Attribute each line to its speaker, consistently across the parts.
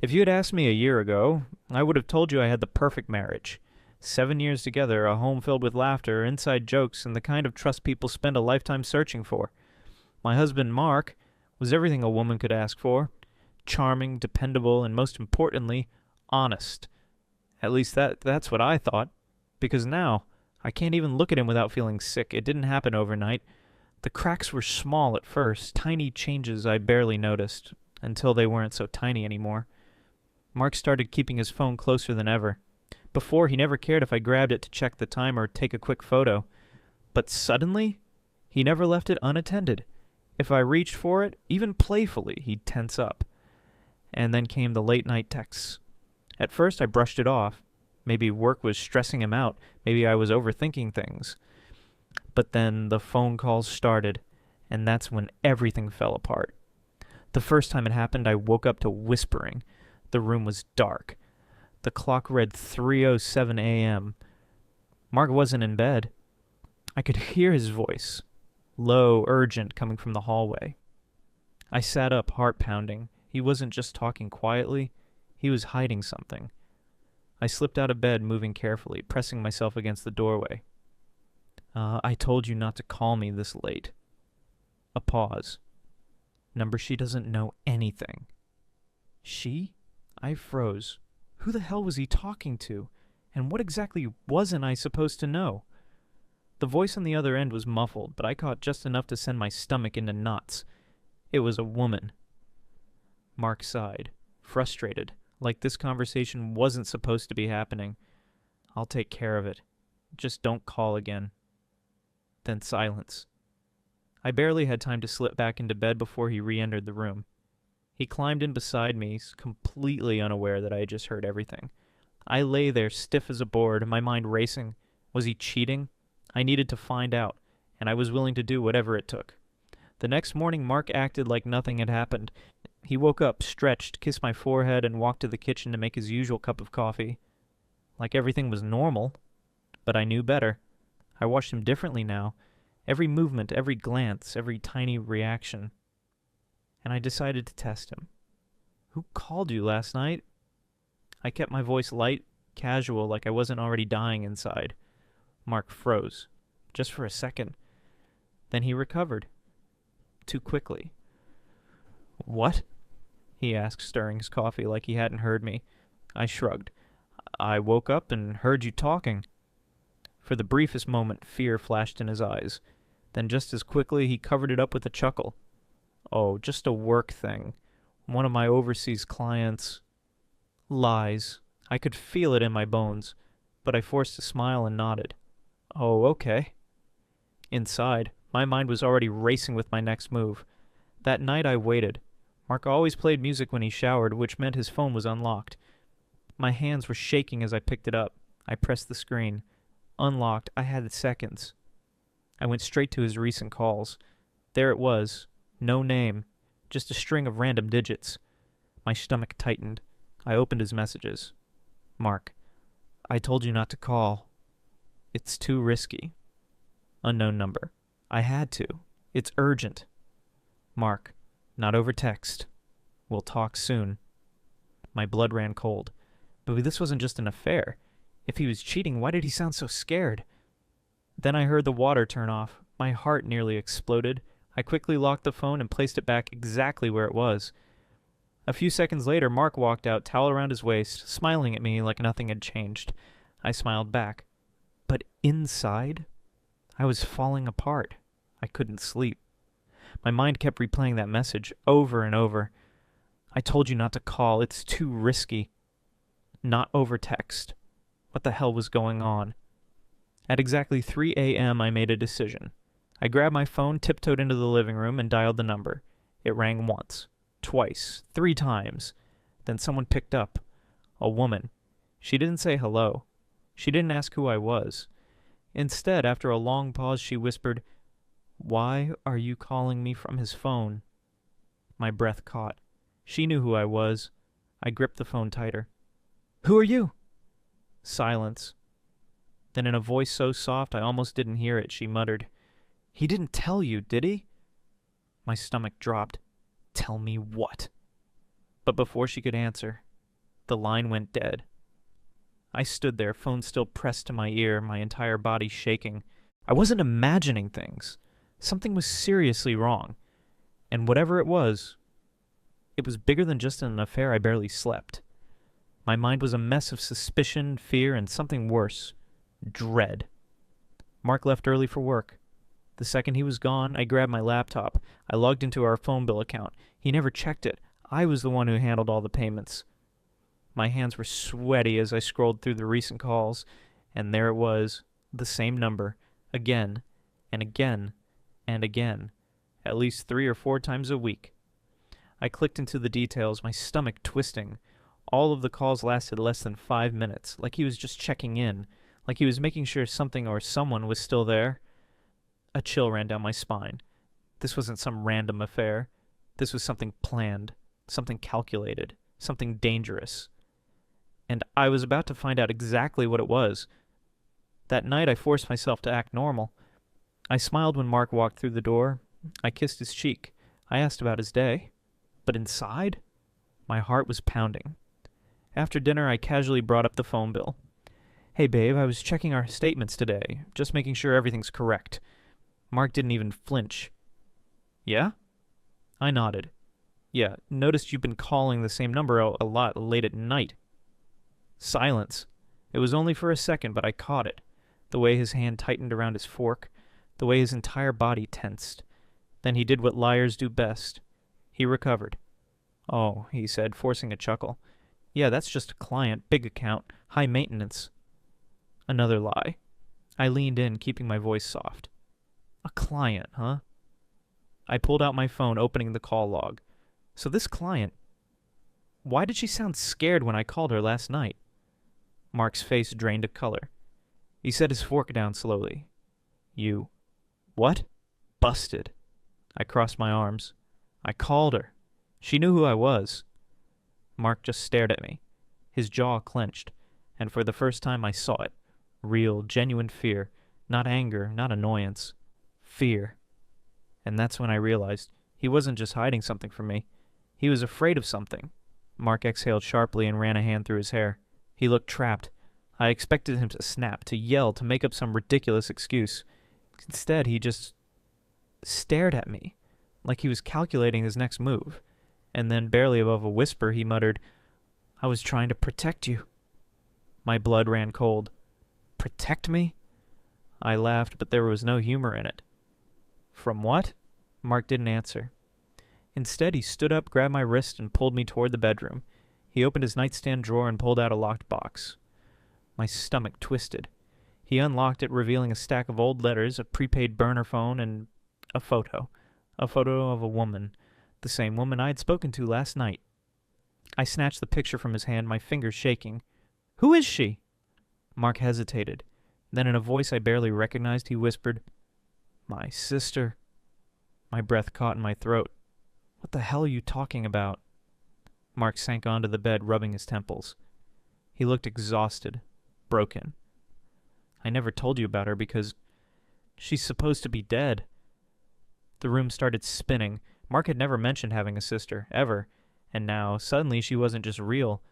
Speaker 1: If you had asked me a year ago, I would have told you I had the perfect marriage. 7 years together, a home filled with laughter, inside jokes, and the kind of trust people spend a lifetime searching for. My husband, Mark, was everything a woman could ask for. Charming, dependable, and most importantly, honest. At least that's what I thought. Because now, I can't even look at him without feeling sick. It didn't happen overnight. The cracks were small at first, tiny changes I barely noticed, until they weren't so tiny anymore. Mark started keeping his phone closer than ever. Before, he never cared if I grabbed it to check the time or take a quick photo. But suddenly, he never left it unattended. If I reached for it, even playfully, he'd tense up. And then came the late-night texts. At first, I brushed it off. Maybe work was stressing him out. Maybe I was overthinking things. But then the phone calls started, and that's when everything fell apart. The first time it happened, I woke up to whispering. The room was dark. The clock read 3:07 a.m. Mark wasn't in bed. I could hear his voice, low, urgent, coming from the hallway. I sat up, heart pounding. He wasn't just talking quietly. He was hiding something. I slipped out of bed, moving carefully, pressing myself against the doorway. I told you not to call me this late. A pause. Number she doesn't know anything. She? I froze. Who the hell was he talking to? And what exactly wasn't I supposed to know? The voice on the other end was muffled, but I caught just enough to send my stomach into knots. It was a woman. Mark sighed, frustrated, like this conversation wasn't supposed to be happening. I'll take care of it. Just don't call again. Then silence. I barely had time to slip back into bed before he re-entered the room. He climbed in beside me, completely unaware that I had just heard everything. I lay there, stiff as a board, my mind racing. Was he cheating? I needed to find out, and I was willing to do whatever it took. The next morning, Mark acted like nothing had happened. He woke up, stretched, kissed my forehead, and walked to the kitchen to make his usual cup of coffee. Like everything was normal, but I knew better. I watched him differently now. Every movement, every glance, every tiny reaction. And I decided to test him. Who called you last night? I kept my voice light, casual, like I wasn't already dying inside. Mark froze, just for a second. Then he recovered. Too quickly. What? He asked, stirring his coffee like he hadn't heard me. I shrugged. I woke up and heard you talking. For the briefest moment, fear flashed in his eyes. Then just as quickly, he covered it up with a chuckle. Oh, just a work thing. One of my overseas clients. Lies. I could feel it in my bones, but I forced a smile and nodded. Oh, okay. Inside, my mind was already racing with my next move. That night I waited. Mark always played music when he showered, which meant his phone was unlocked. My hands were shaking as I picked it up. I pressed the screen. Unlocked, I had seconds. I went straight to his recent calls. There it was. No name. Just a string of random digits. My stomach tightened. I opened his messages. Mark, I told you not to call. It's too risky. Unknown number. I had to. It's urgent. Mark, not over text. We'll talk soon. My blood ran cold. But this wasn't just an affair. If he was cheating, why did he sound so scared? Then I heard the water turn off. My heart nearly exploded. I quickly locked the phone and placed it back exactly where it was. A few seconds later, Mark walked out, towel around his waist, smiling at me like nothing had changed. I smiled back. But inside, I was falling apart. I couldn't sleep. My mind kept replaying that message over and over. I told you not to call. It's too risky. Not over text. What the hell was going on? At exactly 3 a.m., I made a decision. I grabbed my phone, tiptoed into the living room, and dialed the number. It rang once, twice, 3 times. Then someone picked up. A woman. She didn't say hello. She didn't ask who I was. Instead, after a long pause, she whispered, "Why are you calling me from his phone?" My breath caught. She knew who I was. I gripped the phone tighter. "Who are you?" Silence. Then in a voice so soft I almost didn't hear it, she muttered, "He didn't tell you, did he?" My stomach dropped. Tell me what? But before she could answer, The line went dead. I stood there, phone still pressed to my ear, my entire body shaking. I wasn't imagining things. Something was seriously wrong. And whatever it was bigger than just an affair I barely slept. My mind was a mess of suspicion, fear, and something worse. Dread. Mark left early for work. The second he was gone, I grabbed my laptop. I logged into our phone bill account. He never checked it. I was the one who handled all the payments. My hands were sweaty as I scrolled through the recent calls, and there it was, the same number, again, and again, and again, at least 3 or 4 times a week. I clicked into the details, my stomach twisting. All of the calls lasted less than 5 minutes, like he was just checking in, like he was making sure something or someone was still there. A chill ran down my spine. This wasn't some random affair. This was something planned, something calculated, something dangerous. And I was about to find out exactly what it was. That night I forced myself to act normal. I smiled when Mark walked through the door. I kissed his cheek. I asked about his day. But inside, my heart was pounding. After dinner, I casually brought up the phone bill. "Hey, babe, I was checking our statements today, just making sure everything's correct." Mark didn't even flinch. "Yeah?" I nodded. "Yeah, noticed you've been calling the same number a lot late at night." Silence. It was only for a second, but I caught it. The way his hand tightened around his fork, the way his entire body tensed. Then he did what liars do best. He recovered. "Oh," he said, forcing a chuckle. "Yeah, that's just a client, big account, high maintenance." Another lie. I leaned in, keeping my voice soft. "A client, huh?" I pulled out my phone, opening the call log. So this client... Why did she sound scared when I called her last night? Mark's face drained of color. He set his fork down slowly. "You... what?" "Busted." I crossed my arms. "I called her. She knew who I was." Mark just stared at me. His jaw clenched, and for the first time I saw it. Real, genuine fear. Not anger, not annoyance. Fear. And that's when I realized he wasn't just hiding something from me. He was afraid of something. Mark exhaled sharply and ran a hand through his hair. He looked trapped. I expected him to snap, to yell, to make up some ridiculous excuse. Instead, he just stared at me, like he was calculating his next move. And then, barely above a whisper, he muttered, "I was trying to protect you." My blood ran cold. Protect me? I laughed, but there was no humor in it. "From what?" Mark didn't answer. Instead, he stood up, grabbed my wrist, and pulled me toward the bedroom. He opened his nightstand drawer and pulled out a locked box. My stomach twisted. He unlocked it, revealing a stack of old letters, a prepaid burner phone, and a photo. A photo of a woman. The same woman I had spoken to last night. I snatched the picture from his hand, my fingers shaking. "Who is she?" Mark hesitated. Then in a voice I barely recognized, he whispered, "My sister." My breath caught in my throat. "What the hell are you talking about?" Mark sank onto the bed, rubbing his temples. He looked exhausted, broken. "I never told you about her because she's supposed to be dead." The room started spinning. Mark had never mentioned having a sister, ever. And now, suddenly, she wasn't just real.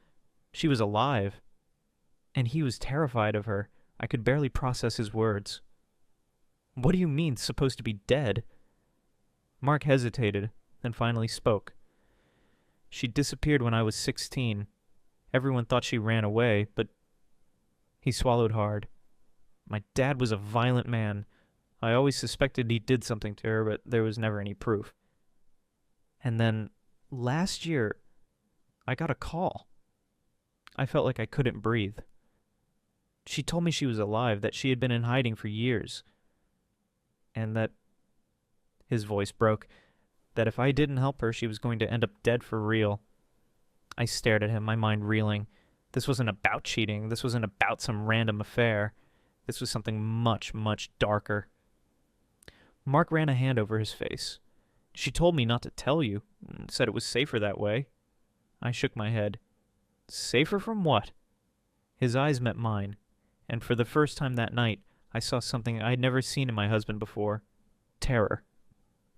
Speaker 1: She was alive. And he was terrified of her. I could barely process his words. "What do you mean, supposed to be dead?" Mark hesitated, then finally spoke. "She disappeared when I was 16. Everyone thought she ran away, but..." He swallowed hard. "My dad was a violent man. I always suspected he did something to her, but there was never any proof. And then, last year, I got a call. I felt like I couldn't breathe. She told me she was alive, that she had been in hiding for years. And that..." His voice broke. "That if I didn't help her, she was going to end up dead for real." I stared at him, my mind reeling. This wasn't about cheating. This wasn't about some random affair. This was something much, much darker. Mark ran a hand over his face. "She told me not to tell you, said it was safer that way." I shook my head. "Safer from what?" His eyes met mine, and for the first time that night, I saw something I'd never seen in my husband before. Terror.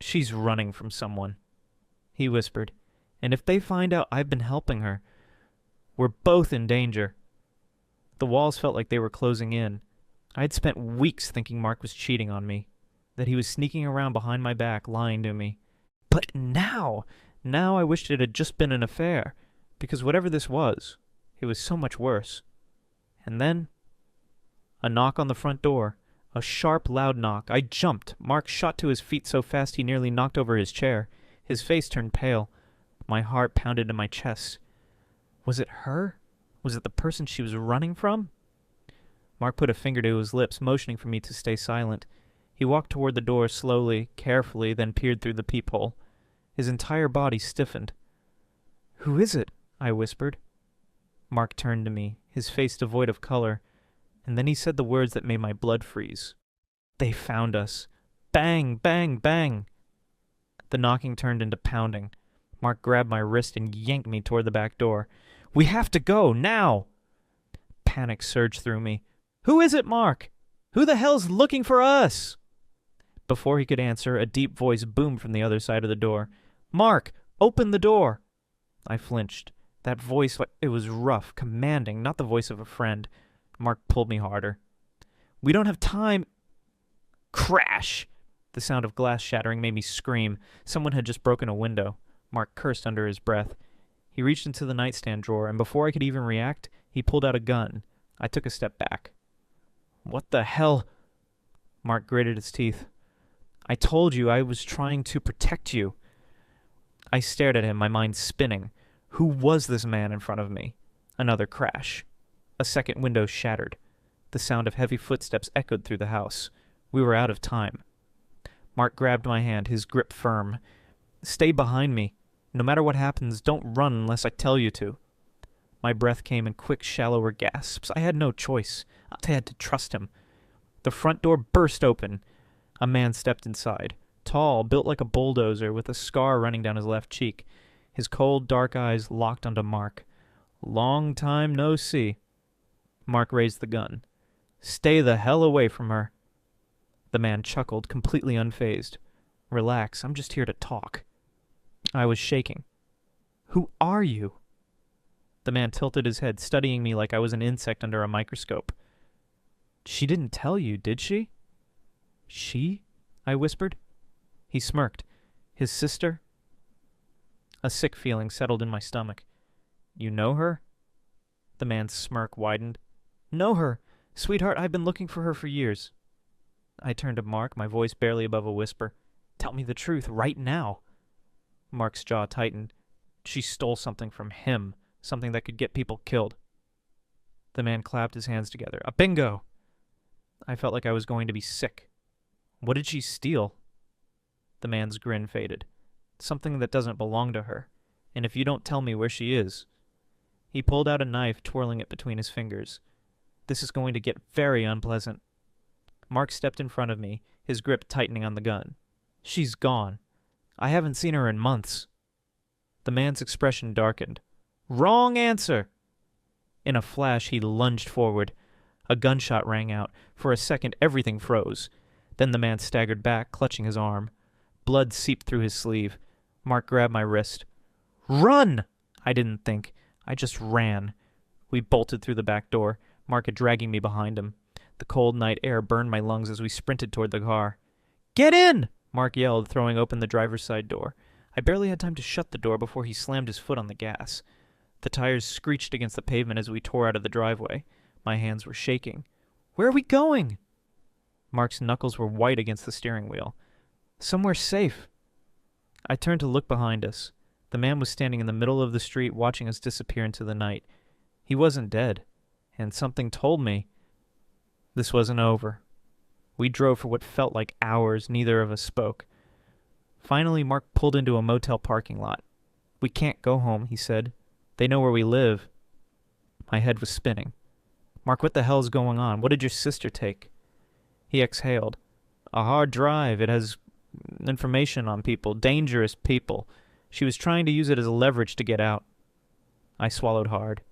Speaker 1: "She's running from someone," he whispered. "And if they find out I've been helping her, We're both in danger. The walls felt like they were closing in. I had spent weeks thinking Mark was cheating on me, that he was sneaking around behind my back, lying to me. But now I wished it had just been an affair, because whatever this was, it was so much worse. And then, a knock on the front door. A sharp, loud knock. I jumped. Mark shot to his feet so fast he nearly knocked over his chair. His face turned pale. My heart pounded in my chest. Was it her? Was it the person she was running from? Mark put a finger to his lips, motioning for me to stay silent. He walked toward the door slowly, carefully, then peered through the peephole. His entire body stiffened. "Who is it?" I whispered. Mark turned to me, his face devoid of color, and then he said the words that made my blood freeze. "They found us. Bang, bang, bang." The knocking turned into pounding. Mark grabbed my wrist and yanked me toward the back door. "We have to go, now!" Panic surged through me. "Who is it, Mark? Who the hell's looking for us?" Before he could answer, a deep voice boomed from the other side of the door. "Mark, open the door!" I flinched. That voice, it was rough, commanding, not the voice of a friend. Mark pulled me harder. "We don't have time." Crash! The sound of glass shattering made me scream. Someone had just broken a window. Mark cursed under his breath. He reached into the nightstand drawer, and before I could even react, he pulled out a gun. I took a step back. "What the hell?" Mark gritted his teeth. "I told you I was trying to protect you." I stared at him, my mind spinning. Who was this man in front of me? Another crash. A second window shattered. The sound of heavy footsteps echoed through the house. We were out of time. Mark grabbed my hand, his grip firm. "Stay behind me. No matter what happens, don't run unless I tell you to." My breath came in quick, shallower gasps. I had no choice. I had to trust him. The front door burst open. A man stepped inside. Tall, built like a bulldozer, with a scar running down his left cheek. His cold, dark eyes locked onto Mark. "Long time no see." Mark raised the gun. "Stay the hell away from her." The man chuckled, completely unfazed. "Relax, I'm just here to talk." I was shaking. "Who are you?" The man tilted his head, studying me like I was an insect under a microscope. "She didn't tell you, did she?" "She?" I whispered. He smirked. "His sister?" A sick feeling settled in my stomach. "You know her?" The man's smirk widened. "Know her? Sweetheart, I've been looking for her for years." I turned to Mark, my voice barely above a whisper. "Tell me the truth, right now." Mark's jaw tightened. "She stole something from him, something that could get people killed." The man clapped his hands together. "A bingo!" I felt like I was going to be sick. "What did she steal?" The man's grin faded. "Something that doesn't belong to her. And if you don't tell me where she is..." He pulled out a knife, twirling it between his fingers. "This is going to get very unpleasant." Mark stepped in front of me, his grip tightening on the gun. "She's gone. I haven't seen her in months." The man's expression darkened. "Wrong answer!" In a flash, he lunged forward. A gunshot rang out. For a second, everything froze. Then the man staggered back, clutching his arm. Blood seeped through his sleeve. Mark grabbed my wrist. "Run!" I didn't think. I just ran. We bolted through the back door, Mark dragging me behind him. The cold night air burned my lungs as we sprinted toward the car. "Get in!" Mark yelled, throwing open the driver's side door. I barely had time to shut the door before he slammed his foot on the gas. The tires screeched against the pavement as we tore out of the driveway. My hands were shaking. "Where are we going?" Mark's knuckles were white against the steering wheel. "Somewhere safe." I turned to look behind us. The man was standing in the middle of the street watching us disappear into the night. He wasn't dead, and something told me this wasn't over. We drove for what felt like hours. Neither of us spoke. Finally, Mark pulled into a motel parking lot. "We can't go home," he said. "They know where we live." My head was spinning. "Mark, what the hell's going on? What did your sister take?" He exhaled. "A hard drive. It has information on people, dangerous people. She was trying to use it as leverage to get out." I swallowed hard.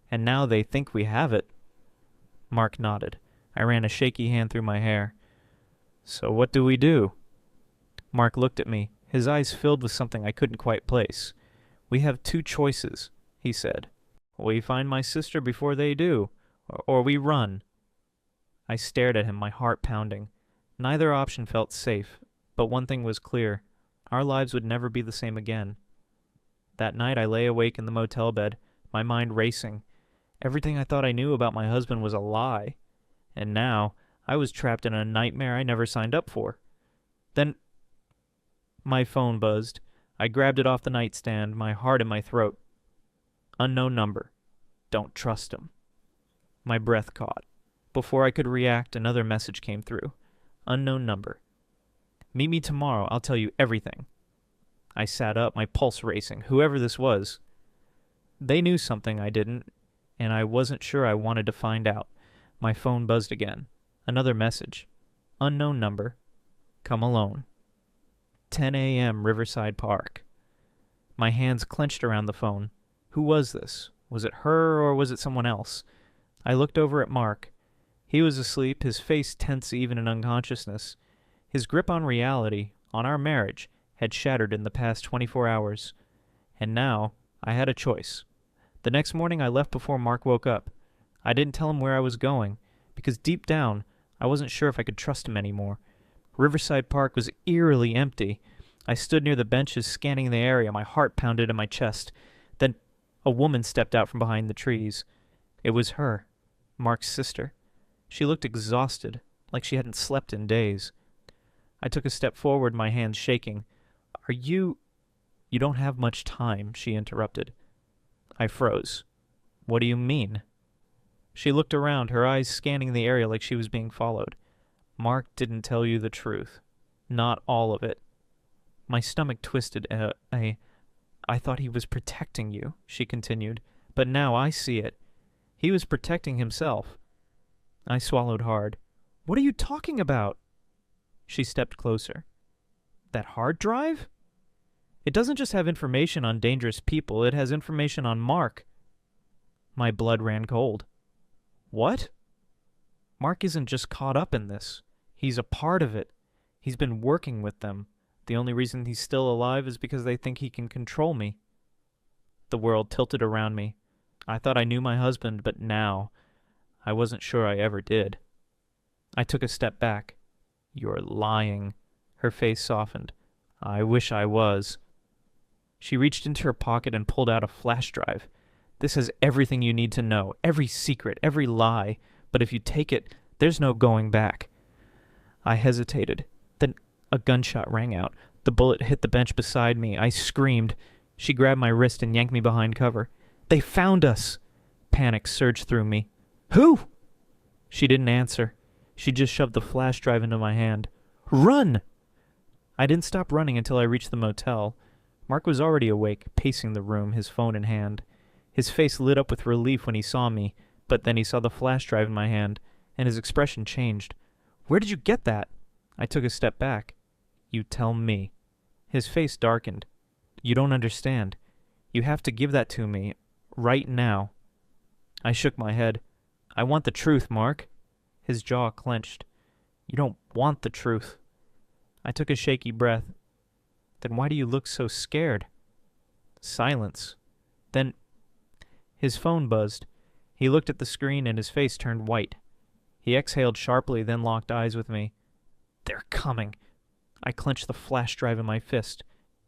Speaker 1: "And now they think we have it." Mark nodded. I ran a shaky hand through my hair. "So what do we do?" Mark looked at me, his eyes filled with something I couldn't quite place. "We have two choices," he said. We find my sister before they do, or we run. I stared at him, my heart pounding. Neither option felt safe, but one thing was clear. Our lives would never be the same again. That night I lay awake in the motel bed, my mind racing. Everything I thought I knew about my husband was a lie. And now I was trapped in a nightmare I never signed up for. Then my phone buzzed. I grabbed it off the nightstand, my heart in my throat. Unknown number. Don't trust him. My breath caught. Before I could react, another message came through. Unknown number. Meet me tomorrow. I'll tell you everything. I sat up, my pulse racing. Whoever this was. They knew something I didn't, and I wasn't sure I wanted to find out. My phone buzzed again. Another message. Unknown number. Come alone. 10 a.m. Riverside Park. My hands clenched around the phone. Who was this? Was it her or was it someone else? I looked over at Mark. He was asleep, his face tense even in unconsciousness. His grip on reality, on our marriage, had shattered in the past 24 hours. And now, I had a choice. The next morning I left before Mark woke up. I didn't tell him where I was going, because deep down, I wasn't sure if I could trust him anymore. Riverside Park was eerily empty. I stood near the benches scanning the area, my heart pounded in my chest. Then a woman stepped out from behind the trees. It was her, Mark's sister. She looked exhausted, like she hadn't slept in days. I took a step forward, my hands shaking. Are you... You don't have much time, she interrupted. I froze. What do you mean? She looked around, her eyes scanning the area like she was being followed. Mark didn't tell you the truth. Not all of it. My stomach twisted. I thought he was protecting you, she continued. But now I see it. He was protecting himself. I swallowed hard. What are you talking about? She stepped closer. That hard drive? It doesn't just have information on dangerous people, it has information on Mark. My blood ran cold. What? Mark isn't just caught up in this. He's a part of it. He's been working with them. The only reason he's still alive is because they think he can control me. The world tilted around me. I thought I knew my husband, but now, I wasn't sure I ever did. I took a step back. You're lying. Her face softened. I wish I was. She reached into her pocket and pulled out a flash drive. This has everything you need to know, every secret, every lie, but if you take it, there's no going back. I hesitated. Then a gunshot rang out. The bullet hit the bench beside me. I screamed. She grabbed my wrist and yanked me behind cover. They found us! Panic surged through me. Who? She didn't answer. She just shoved the flash drive into my hand. Run! I didn't stop running until I reached the motel. Mark was already awake, pacing the room, his phone in hand. His face lit up with relief when he saw me, but then he saw the flash drive in my hand, and his expression changed. Where did you get that? I took a step back. You tell me. His face darkened. You don't understand. You have to give that to me, right now. I shook my head. I want the truth, Mark. His jaw clenched. You don't want the truth. I took a shaky breath. Then why do you look so scared? Silence. Then his phone buzzed. He looked at the screen and his face turned white. He exhaled sharply, then locked eyes with me. They're coming. I clenched the flash drive in my fist,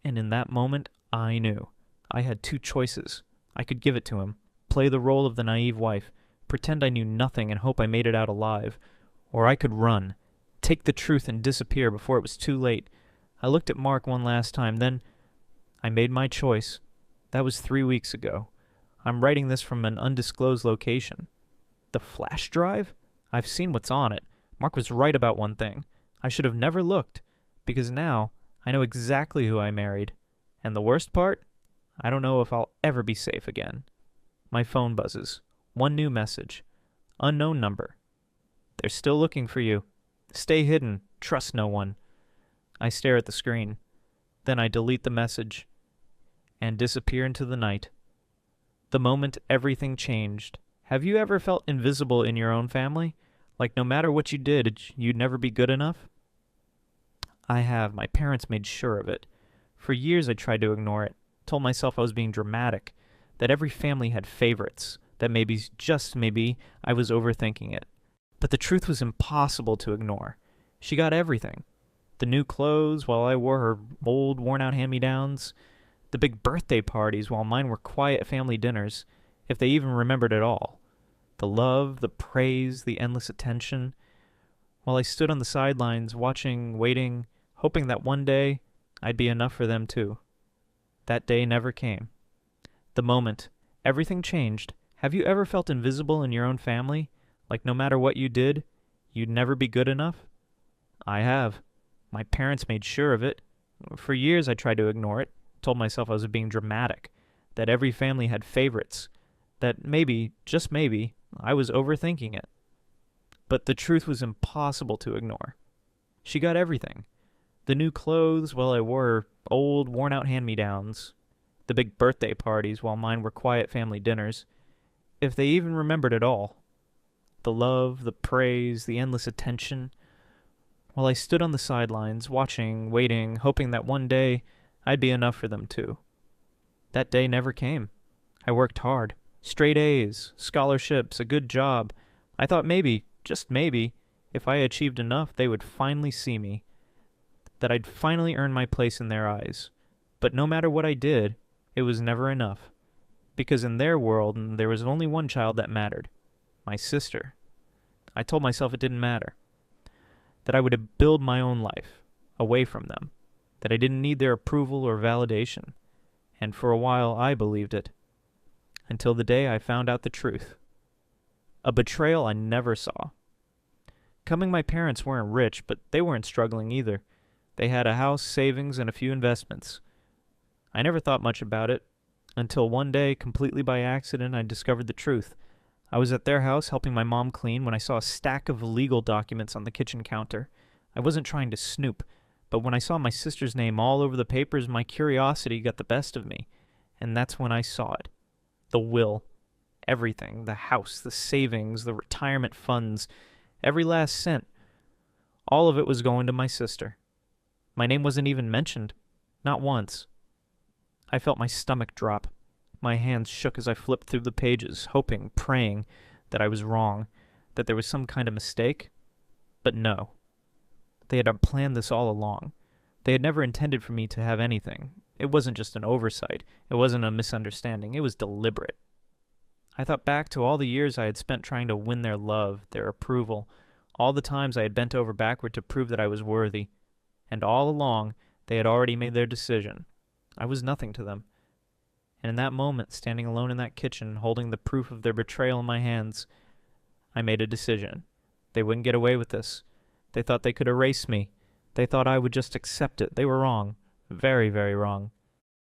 Speaker 1: and in that moment, I knew. I had two choices. I could give it to him, play the role of the naive wife, pretend I knew nothing and hope I made it out alive, or I could run, take the truth and disappear before it was too late. I looked at Mark one last time, then I made my choice. That was 3 weeks ago. I'm writing this from an undisclosed location. The flash drive? I've seen what's on it. Mark was right about one thing. I should have never looked, because now I know exactly who I married. And the worst part? I don't know if I'll ever be safe again. My phone buzzes. One new message. Unknown number. They're still looking for you. Stay hidden. Trust no one. I stare at the screen. Then I delete the message and disappear into the night. The moment everything changed. Have you ever felt invisible in your own family? Like no matter what you did, you'd never be good enough? I have. My parents made sure of it. For years I tried to ignore it. Told myself I was being dramatic. that every family had favorites, that maybe, just maybe, I was overthinking it. But the truth was impossible to ignore. She got everything. The new clothes while I wore her old, worn-out hand-me-downs. The big birthday parties while mine were quiet family dinners, if they even remembered at all. The love, the praise, the endless attention. While I stood on the sidelines, watching, waiting, hoping that one day I'd be enough for them too. That day never came. The moment everything changed. Have you ever felt invisible in your own family? Like no matter what you did, you'd never be good enough? I have. My parents made sure of it. For years I tried to ignore it, told myself I was being dramatic, that every family had favorites, that maybe, just maybe, I was overthinking it. But the truth was impossible to ignore. She got everything. The new clothes while I wore her old, worn-out hand-me-downs. The big birthday parties while mine were quiet family dinners, if they even remembered at all. The love, the praise, the endless attention. While I stood on the sidelines, watching, waiting, hoping that one day I'd be enough for them too. That day never came. I worked hard. Straight A's, scholarships, a good job. I thought maybe, just maybe, if I achieved enough, they would finally see me. That I'd finally earn my place in their eyes. But no matter what I did, it was never enough. Because in their world, there was only one child that mattered. My sister. I told myself it didn't matter. That I would build my own life, away from them. That I didn't need their approval or validation. And for a while I believed it. Until the day I found out the truth. A betrayal I never saw. Coming, my parents weren't rich, but they weren't struggling either. They had a house, savings, and a few investments. I never thought much about it, until one day, completely by accident, I discovered the truth. I was at their house helping my mom clean when I saw a stack of legal documents on the kitchen counter. I wasn't trying to snoop, but when I saw my sister's name all over the papers, my curiosity got the best of me. And that's when I saw it. The will. Everything. The house, the savings, the retirement funds, every last cent. All of it was going to my sister. My name wasn't even mentioned. Not once. I felt my stomach drop. My hands shook as I flipped through the pages, hoping, praying, that I was wrong, that there was some kind of mistake. But no. They had planned this all along. They had never intended for me to have anything. It wasn't just an oversight. It wasn't a misunderstanding. It was deliberate. I thought back to all the years I had spent trying to win their love, their approval, all the times I had bent over backward to prove that I was worthy. And all along, they had already made their decision. I was nothing to them. And in that moment, standing alone in that kitchen, holding the proof of their betrayal in my hands, I made a decision. They wouldn't get away with this. They thought they could erase me. They thought I would just accept it. They were wrong. Very, very wrong.